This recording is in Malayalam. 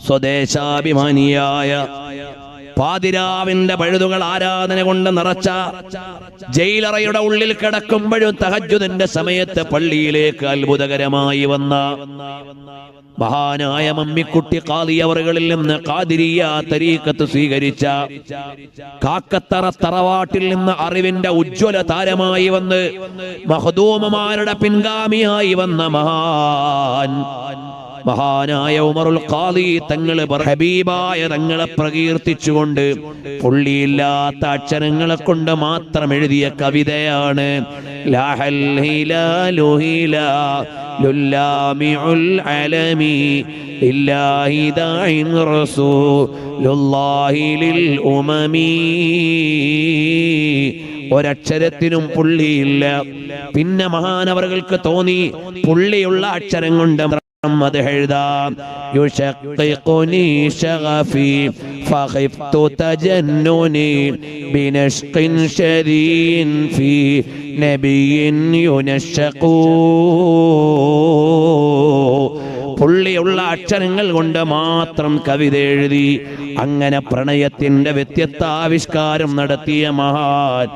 സ്വദേശാഭിമാനിയായ പാതിരാവിന്റെ പഴുതുകൾ ആരാധന കൊണ്ട് നിറച്ച ജയിലറയുടെ ഉള്ളിൽ കിടക്കുമ്പോഴും തഹജ്ജുദിന്റെ സമയത്ത് പള്ളിയിലേക്ക് അത്ഭുതകരമായി വന്ന മഹാനായ മമ്മിക്കുട്ടി ഖാദി അവറുകളിൽ നിന്ന് ഖാദിരിയ തരീഖത്ത് സ്വീകരിച്ച കാക്കത്തറ തറവാട്ടിൽ നിന്ന് അറിവിന്റെ ഉജ്ജ്വല താരമായി വന്ന് മഖ്ദൂമമാരുടെ പിൻഗാമിയായി വന്ന മഹാനായ ഉമറുൽ ഖാദി തങ്ങളെ ഹബീബായ തങ്ങളെ പ്രകീർത്തിച്ചുകൊണ്ട് പുള്ളിയില്ലാത്ത അക്ഷരങ്ങളെ കൊണ്ട് മാത്രം എഴുതിയ കവിതയാണ് ലാഹൽ ഹിലാലു ഹിലാലുല്ലാമിഉൽ അലമി ലില്ലാഹി ദാഇൻ റസൂലുള്ളാഹി ലിൽ ഉമമി. ഒരക്ഷരത്തിനും പുള്ളിയില്ല. പിന്നെ മഹാനവറുകൾക്ക് തോന്നി പുള്ളിയുള്ള അക്ഷരം കൊണ്ട് അത് എഴുതാം. യുശഖിഖുനി ശഗഫി ഫഖിഫ്തു തജന്നുനി ബിനശ്ഖിൻ ശരീൻ ഫീ നബിയിൻ യുനശഖൂ. പുള്ളിയുള്ള അക്ഷരങ്ങൾ കൊണ്ട് മാത്രം കവിത എഴുതി അങ്ങനെ പ്രണയത്തിന്റെ വ്യത്യസ്ത ആവിഷ്കാരം നടത്തിയ മഹാൻ